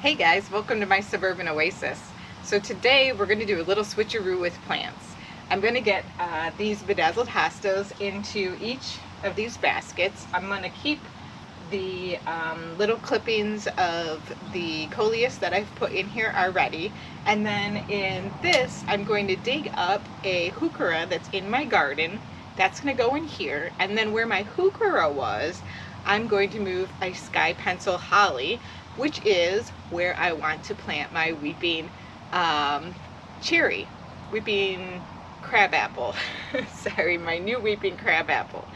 Hey guys, welcome to my Suburban Oasis. So today we're going to do a little switcheroo with plants. I'm going to get these bedazzled hostas into each of these baskets. I'm going to keep the little clippings of the coleus that I've put in here already. And then in this, I'm going to dig up a heuchera that's in my garden. That's going to go in here. And then where my heuchera was, I'm going to move a sky pencil holly, which is where I want to plant my weeping weeping crabapple. Sorry, my new weeping crabapple.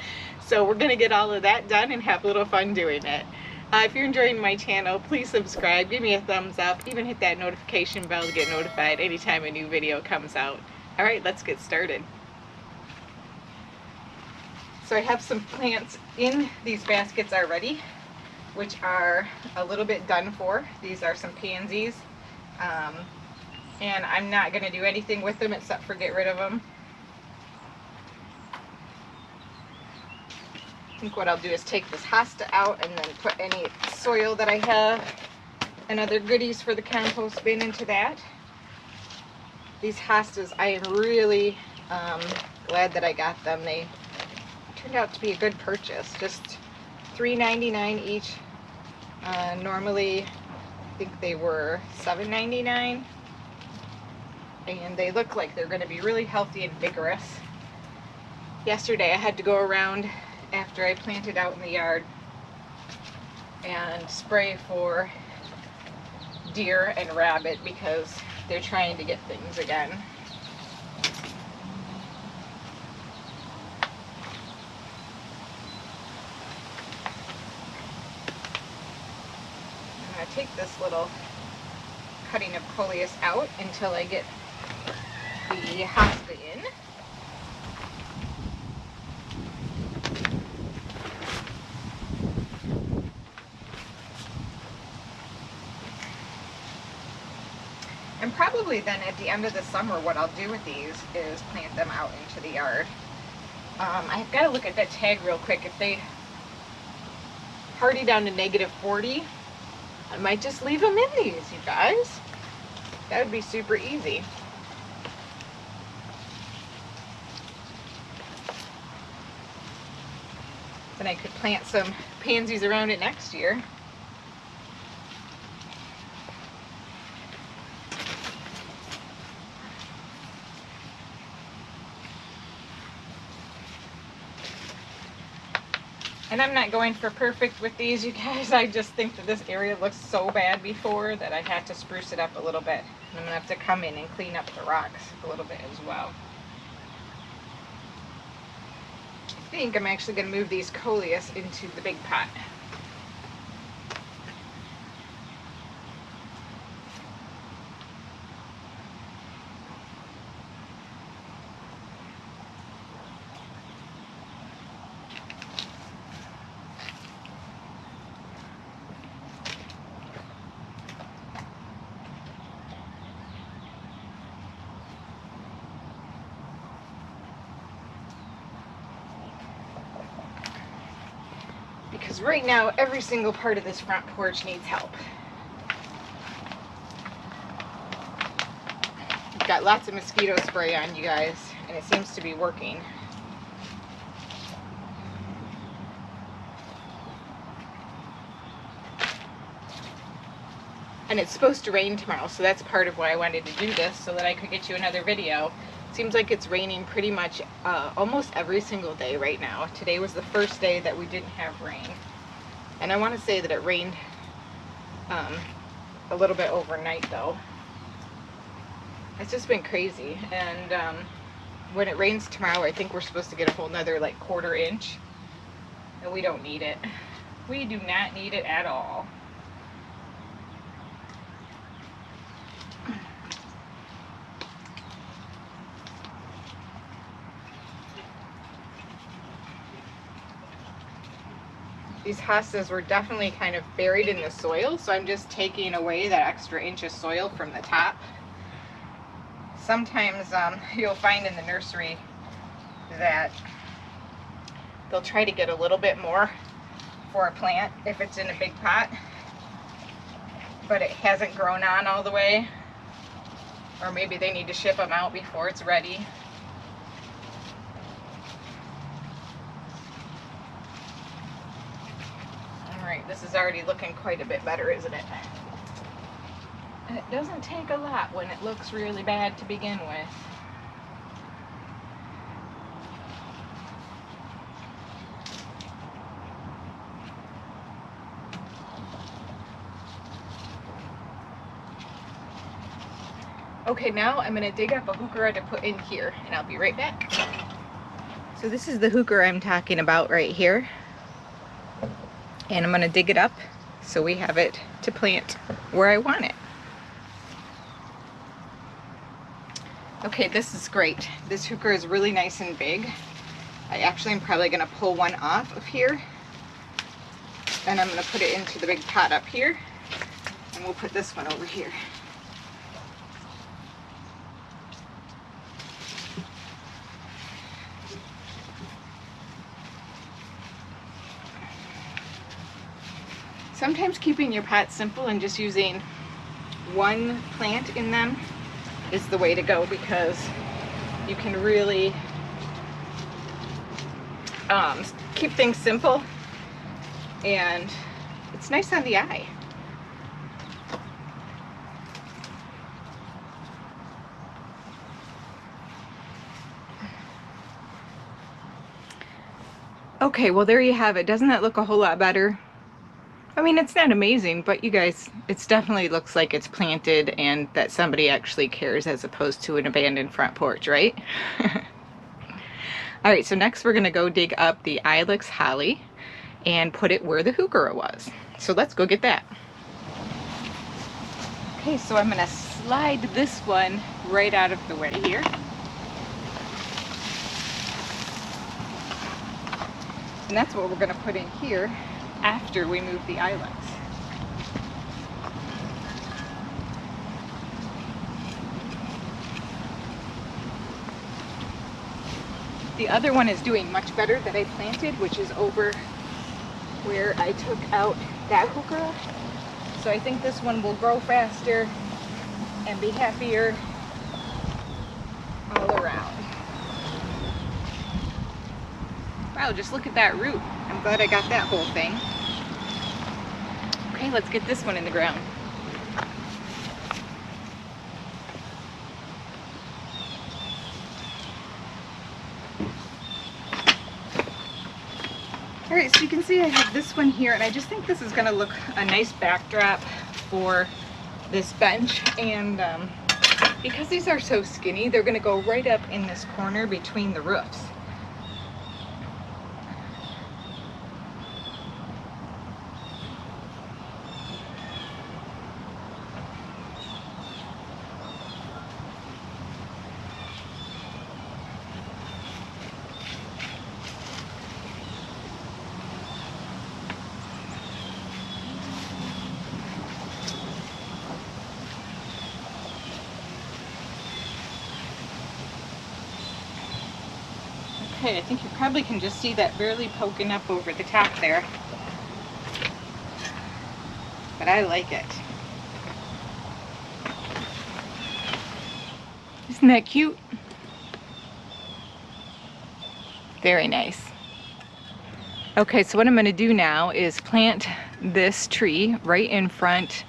So we're gonna get all of that done and have a little fun doing it. If you're enjoying my channel, please subscribe, give me a thumbs up, even hit that notification bell to get notified anytime a new video comes out. All right, let's get started. So I have some plants in these baskets already, which are a little bit done for. These are some pansies, and I'm not gonna do anything with them except for get rid of them. I think what I'll do is take this hosta out and then put any soil that I have and other goodies for the compost bin into that. These hostas, I am really glad that I got them. They turned out to be a good purchase. Just $3.99 each. Normally, I think they were $7.99, and they look like they're going to be really healthy and vigorous. Yesterday I had to go around after I planted out in the yard and spray for deer and rabbit because they're trying to get things again. I'm going to take this little cutting of coleus out until I get the hosta in. And probably then at the end of the summer, what I'll do with these is plant them out into the yard. I've got to look at that tag real quick. If they hardy down to -40, I might just leave them in these, you guys. That would be super easy. Then I could plant some pansies around it next year. And I'm not going for perfect with these, you guys. I just think that this area looks so bad before that I had to spruce it up a little bit. And I'm going to have to come in and clean up the rocks a little bit as well. I think I'm actually going to move these coleus into the big pot. Because right now, every single part of this front porch needs help. I've got lots of mosquito spray on, you guys, and it seems to be working. And it's supposed to rain tomorrow, so that's part of why I wanted to do this, so that I could get you another video. Seems like it's raining pretty much almost every single day right now. Today was the first day that we didn't have rain. And I want to say that it rained a little bit overnight though. It's just been crazy. And when it rains tomorrow, I think we're supposed to get a whole nother like quarter inch. And we don't need it. We do not need it at all. These hostas were definitely kind of buried in the soil, so I'm just taking away that extra inch of soil from the top. Sometimes you'll find in the nursery that they'll try to get a little bit more for a plant if it's in a big pot. but it hasn't grown on all the way. Or maybe they need to ship them out before it's ready. Alright, this is already looking quite a bit better, isn't it? And it doesn't take a lot when it looks really bad to begin with. Okay, now I'm going to dig up a heuchera to put in here, and I'll be right back. So this is the heuchera I'm talking about right here. And I'm going to dig it up so we have it to plant where I want it. Okay, this is great. This heuchera is really nice and big. I actually am probably going to pull one off of here. And I'm going to put it into the big pot up here. And we'll put this one over here. Sometimes keeping your pots simple and just using one plant in them is the way to go, because you can really keep things simple and it's nice on the eye. Okay, well there you have it. Doesn't that look a whole lot better? I mean, it's not amazing, but you guys, it definitely looks like it's planted and that somebody actually cares, as opposed to an abandoned front porch, right? Alright, so next we're going to go dig up the ilex holly and put it where the heuchera was. So let's go get that. Okay, so I'm going to slide this one right out of the way here. And that's what we're going to put in here after we move the ilex. The other one is doing much better that I planted, which is over where I took out that heuchera. So I think this one will grow faster and be happier all around. Wow, just look at that root. I'm glad I got that whole thing. Okay, let's get this one in the ground. Alright, so you can see I have this one here, and I just think this is going to look a nice backdrop for this bench. And because these are so skinny, they're going to go right up in this corner between the roofs. Okay, I think you probably can just see that barely poking up over the top there. But I like it. Isn't that cute? Very nice. Okay, so what I'm going to do now is plant this tree right in front,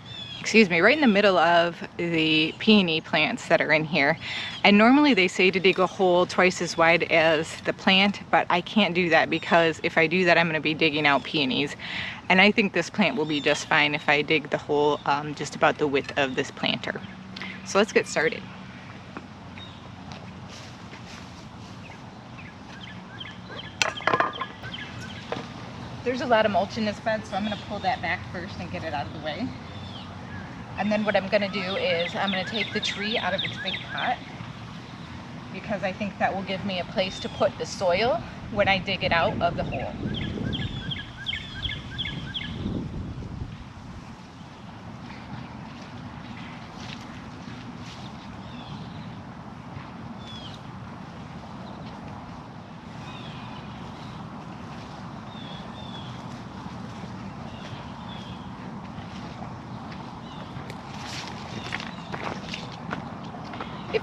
right in the middle of the peony plants that are in here. And normally they say to dig a hole twice as wide as the plant, but I can't do that because if I do that, I'm going to be digging out peonies. And I think this plant will be just fine if I dig the hole just about the width of this planter. So let's get started. There's a lot of mulch in this bed, so I'm going to pull that back first and get it out of the way. And then what I'm going to do is I'm going to take the tree out of its big pot, because I think that will give me a place to put the soil when I dig it out of the hole.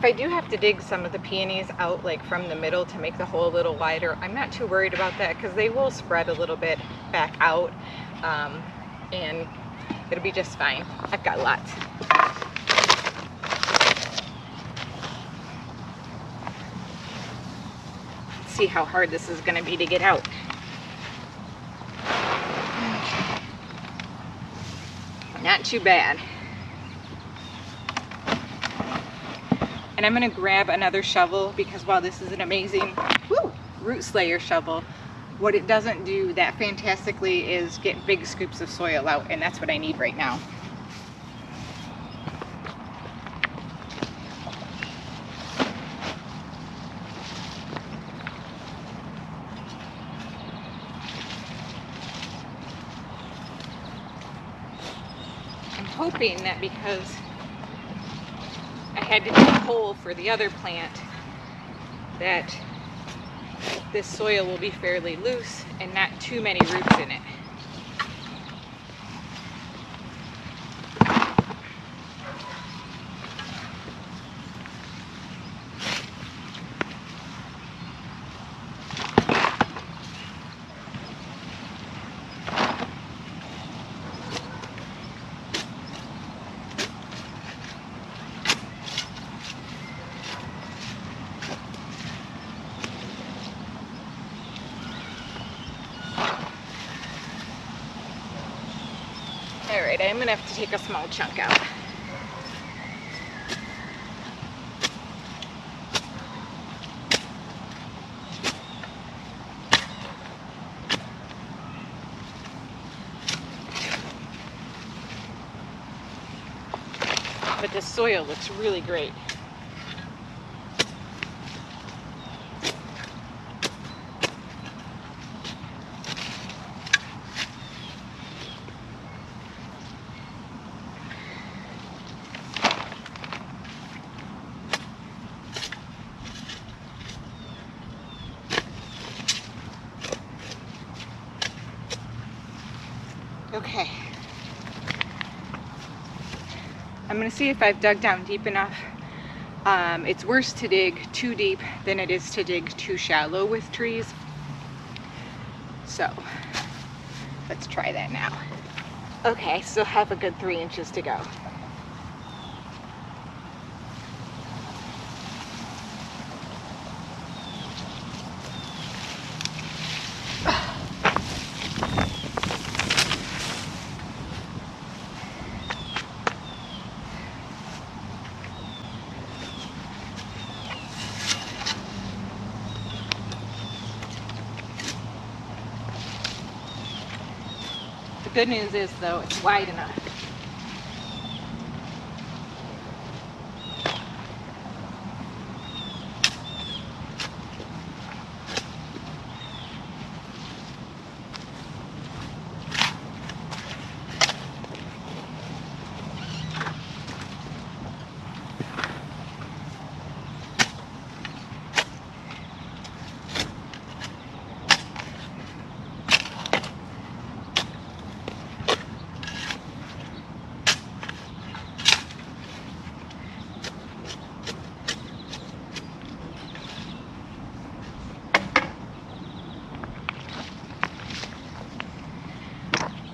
If I do have to dig some of the peonies out like from the middle to make the hole a little wider, I'm not too worried about that because they will spread a little bit back out, and it'll be just fine. I've got lots. Let's see how hard this is going to be to get out. Not too bad. And I'm going to grab another shovel because while this is an amazing root slayer shovel, what it doesn't do that fantastically is get big scoops of soil out, and that's what I need right now. I'm hoping that because I had to dig a hole for the other plant, that this soil will be fairly loose and not too many roots in it. Alright, I'm going to have to take a small chunk out. But this soil looks really great. Okay, I'm going to see if I've dug down deep enough. It's worse to dig too deep than it is to dig too shallow with trees. So let's try that now. Okay, still have a good 3 inches to go. The good news is, though, it's wide enough.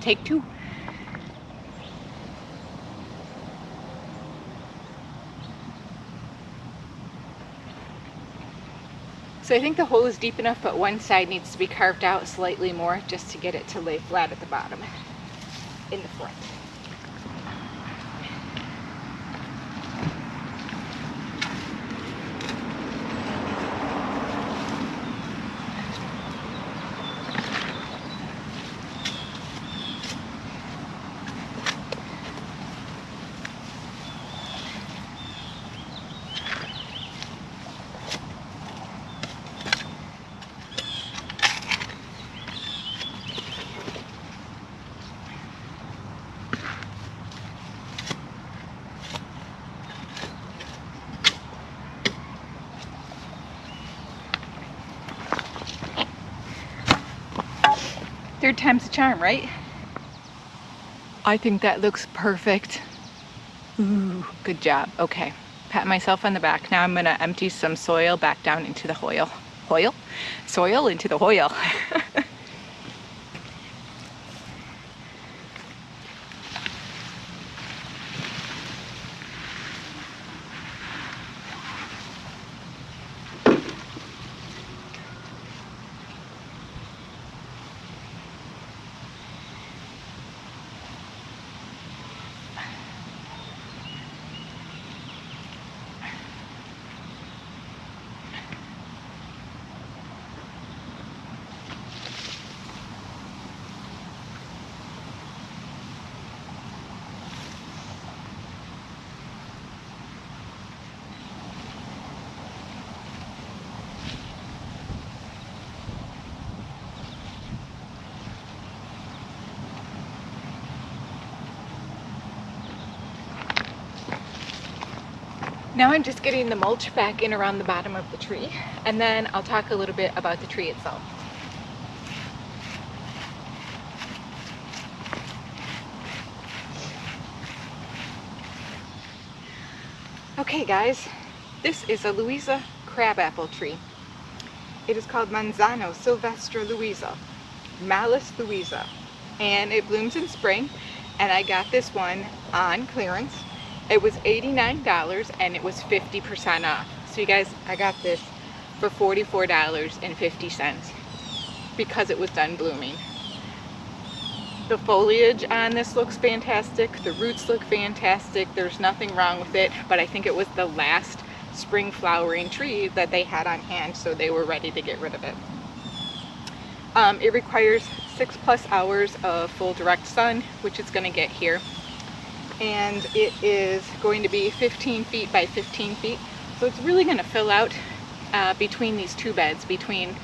Take 2. So I think the hole is deep enough, but one side needs to be carved out slightly more just to get it to lay flat at the bottom in the front. Third time's the charm, right? I think that looks perfect. Ooh, good job. Okay, pat myself on the back. Now I'm gonna empty some soil back down into the soil into the hoyle. Now I'm just getting the mulch back in around the bottom of the tree, and then I'll talk a little bit about the tree itself. Okay guys, this is a Louisa crabapple tree. It is called Manzano Silvestre Louisa, Malus Louisa, and it blooms in spring, and I got this one on clearance. It was $89 and it was 50% off. So you guys, I got this for $44.50 because it was done blooming. The foliage on this looks fantastic. The roots look fantastic. There's nothing wrong with it, but I think it was the last spring flowering tree that they had on hand, so they were ready to get rid of it. It requires 6+ hours of full direct sun, which it's going to get here. And it is going to be 15 feet by 15 feet. So it's really going to fill out between these two beds, between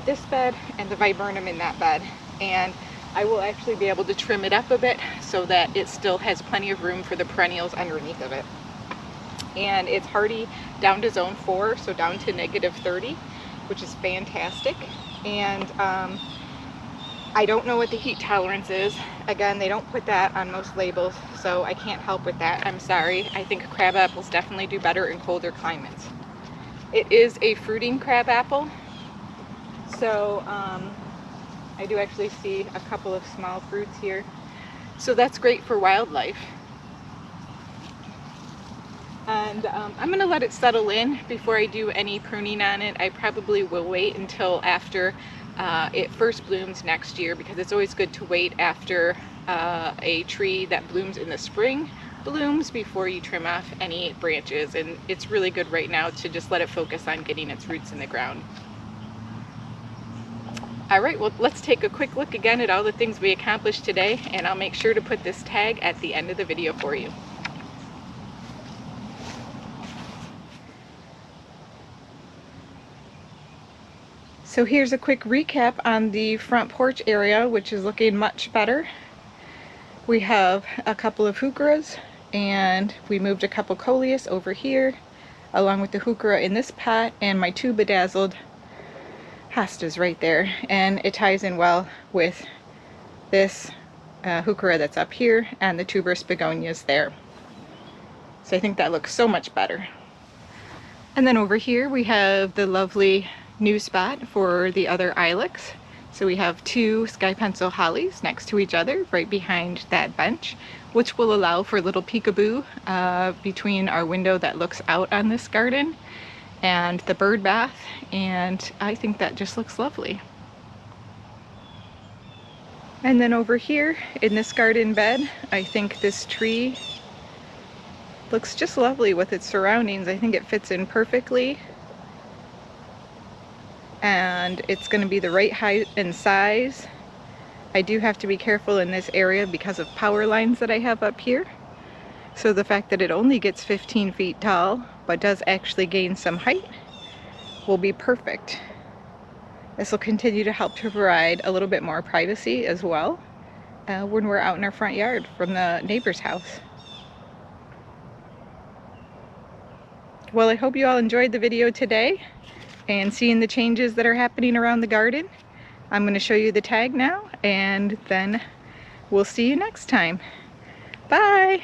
this bed and the viburnum in that bed. And I will actually be able to trim it up a bit so that it still has plenty of room for the perennials underneath of it. And it's hardy down to zone 4, so down to -30, which is fantastic. And I don't know what the heat tolerance is. Again, they don't put that on most labels, so I can't help with that. I'm sorry. I think crab apples definitely do better in colder climates. It is a fruiting crab apple, so I do actually see a couple of small fruits here. So that's great for wildlife. And I'm going to let it settle in before I do any pruning on it. I probably will wait until after it first blooms next year, because it's always good to wait after a tree that blooms in the spring blooms before you trim off any branches. And it's really good right now to just let it focus on getting its roots in the ground. Alright, well, let's take a quick look again at all the things we accomplished today, and I'll make sure to put this tag at the end of the video for you. So here's a quick recap on the front porch area, which is looking much better. We have a couple of heucheras, and we moved a couple coleus over here, along with the heuchera in this pot, and my 2 bedazzled hostas right there. And it ties in well with this heuchera that's up here, and the tuberous begonias there. So I think that looks so much better. And then over here we have the lovely new spot for the other ilex. So we have 2 sky pencil hollies next to each other right behind that bench, which will allow for a little peekaboo between our window that looks out on this garden and the bird bath, and I think that just looks lovely. And then over here in this garden bed, I think this tree looks just lovely with its surroundings. I think it fits in perfectly, and it's going to be the right height and size. I do have to be careful in this area because of power lines that I have up here. So the fact that it only gets 15 feet tall, but does actually gain some height, will be perfect. This will continue to help to provide a little bit more privacy as well when we're out in our front yard from the neighbor's house. Well, I hope you all enjoyed the video today and seeing the changes that are happening around the garden. I'm going to show you the tag now, and then we'll see you next time. Bye!